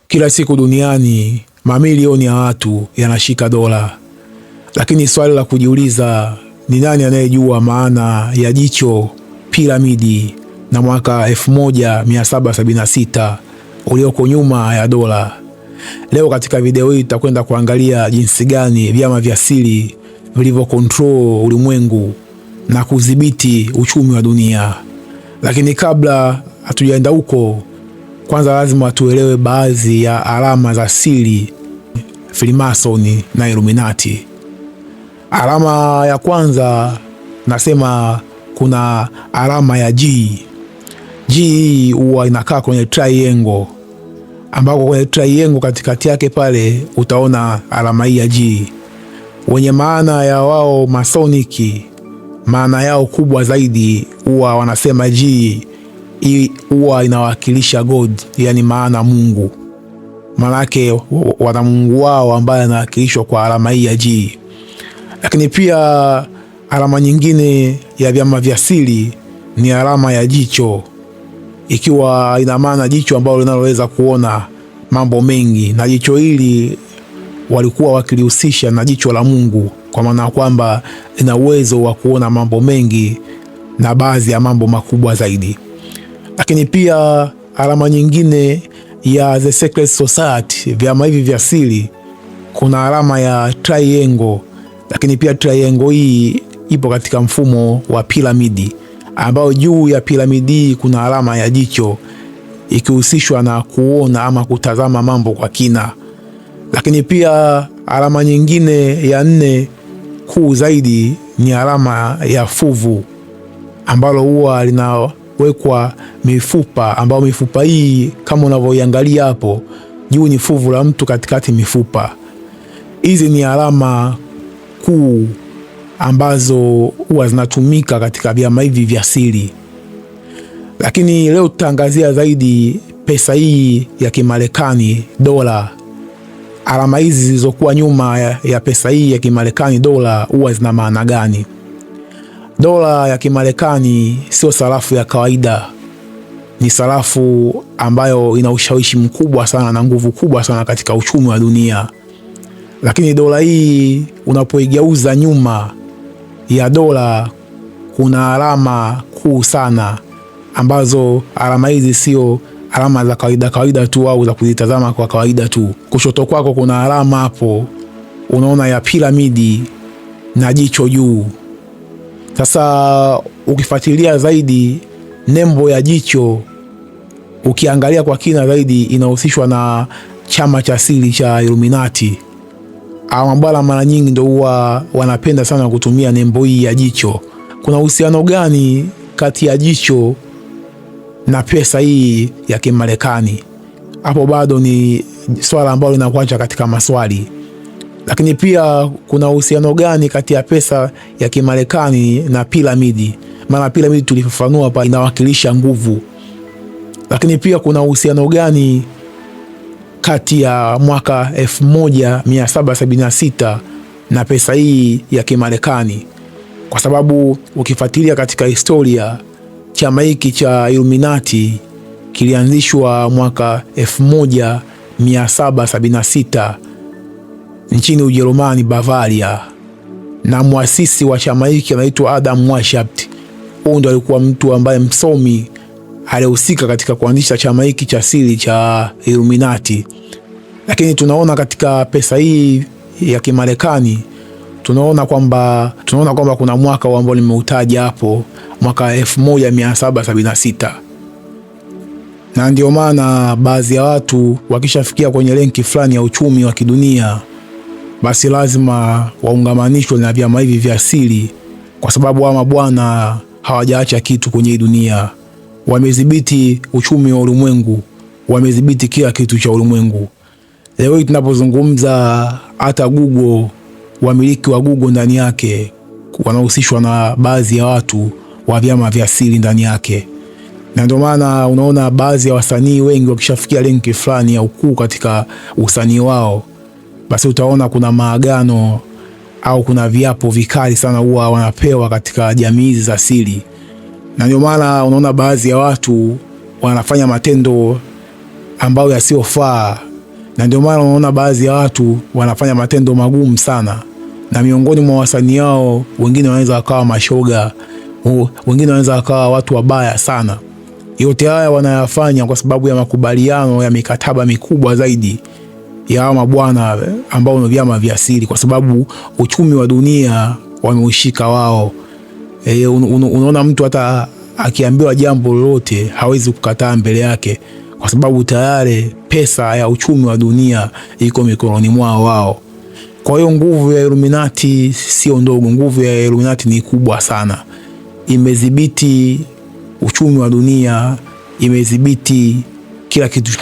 Kila siku duniani mamilioni ya watu yanashika dola, lakini swali la kujiuliza ni nani anayejua maana ya jicho, piramidi na mwaka 1776 ulioko nyuma ya dola? Leo katika video hii tutakwenda kuangalia jinsi gani vyama vya siri vilivyo control ulimwengu na kudhibiti uchumi wa dunia. Lakini kabla hatujaenda huko, kwanza lazima tuelewe baadhi ya alama za siri Freemason na Illuminati. Alama ya kwanza nasema kuna alama ya G. G huwa inakaa kwenye triangle, ambako kwenye triangle katikati yake pale utaona alama hii ya G. Wenye maana ya wao Masoniki, maana yao kubwa zaidi huwa wanasema G huwa inawakilisha God, yani maana Mungu. Manake wana Mungu wao ambaye anawakilishwa kwa alama hii ya G. Lakini pia alama nyingine ya vyama vya siri ni alama ya jicho, ikiwa ina maana jicho ambalo linaloweza kuona mambo mengi, na jicho hili walikuwa wakilihusisha na jicho la Mungu, kwa maana kwamba ina uwezo wa kuona mambo mengi na baadhi ya mambo makubwa zaidi. Lakini pia alama nyingine ya The Secret Society, vyama hivi vya siri, kuna alama ya triangle. Lakini pia triangle hii ipo katika mfumo wa piramidi, ambao juu ya piramidi kuna alama ya jicho, ikihusishwa na kuona ama kutazama mambo kwa kina. Lakini pia alama nyingine ya 4 kuu zaidi ni alama ya fuvu, ambalo huwa linawekwa mifupa, ambao mifupa hii kama unavyoiangalia hapo juu ni fuvu la mtu, katikati mifupa. Hizi ni alama kuu ambazo huwa zinatumika katika vyama hivi vya siri. Lakini leo tutaangazia zaidi pesa hii ya Kimarekani, dola. Alama hizi zilizokuwa nyuma ya pesa hii ya Kimarekani, dola, huwa zina maana gani? Dola ya Kimarekani sio sarafu ya kawaida. Ni sarafu ambayo ina ushawishi mkubwa sana na nguvu kubwa sana katika uchumi wa dunia. Lakini dola hii unapoigeuza nyuma ya dola kuna alama kuu sana, ambazo alama hizi sio alama za kawaida tu au za kuzitazama kwa kawaida tu. Kushoto kwako kuna alama hapo unaona ya piramidi na jicho juu. Sasa ukifuatilia zaidi nembo ya jicho, ukiangalia kwa kina zaidi, inahusishwa na chama cha siri cha Illuminati. Ambao mara nyingi ndio huwa wanapenda sana kutumia nembo hii ya jicho. Kuna uhusiano gani kati ya jicho na pesa hii ya Kimarekani? Hapo bado ni swala ambalo linakuacha katika maswali. Lakini pia kuna uhusiano gani kati ya pesa ya Kimarekani na piramidi? Maana piramidi tulifafanua hapa inawakilisha nguvu. Lakini pia kuna uhusiano gani kati ya mwaka 1776 na pesa hii ya Kimarekani? Kwa sababu ukifuatilia katika historia, chama hiki cha Illuminati kilianzishwa mwaka 1776 nchini Ujerumani, Bavaria, na muasisi wa chama hiki anaitwa Adam Weishaupt. Huyu ndo alikuwa mtu ambaye msomi alihusika katika kuanzisha chama hiki cha siri cha Illuminati. Lakini tunaona katika pesa hii ya Kimarekani tunaona kwamba kuna mwaka ambao nimeutaja hapo, mwaka 1776. Na ndio maana baadhi ya watu wakishafikia kwenye renki fulani ya uchumi wa kidunia, basi lazima waungamanishwe na vyama hivi vya siri, kwa sababu ama bwana hawajaacha kitu kwenye hii dunia. Wamedhibiti uchumi wa ulimwengu, wamedhibiti kila kitu cha ulimwengu. Leo hii tunapozungumza, hata Google, wamiliki wa Google ndani yake wanahusishwa na baadhi ya watu wa vyama vya siri ndani yake. Na ndio maana unaona baadhi ya wasanii wengi wakishafikia renki fulani ya ukuu katika usanii wao, basi utaona kuna maagano au kuna viapo vikali sana huwa wanapewa katika jamii za siri. Na ndio maana unaona baadhi ya watu wanafanya matendo ambayo yasiyofaa na ndio maana unaona baadhi ya watu wanafanya matendo magumu sana, na miongoni mwa wasanii wao wengine wanaweza wakawa mashoga, wengine wanaweza wakawa watu wabaya sana. Yote haya wanayafanya kwa sababu ya makubaliano ya mikataba mikubwa zaidi ya hawa mabwana ambao ni vyama vya siri, kwa sababu uchumi wa dunia wameushika wao. Unaona mtu hata akiambiwa jambo lolote hawezi kukataa mbele yake, kwa sababu tayari pesa ya uchumi wa dunia iko mikononi mwao wao. Kwa hiyo nguvu ya Illuminati sio ndogo, nguvu ya Illuminati ni kubwa sana. Imedhibiti uchumi wa dunia, imedhibiti kila kitu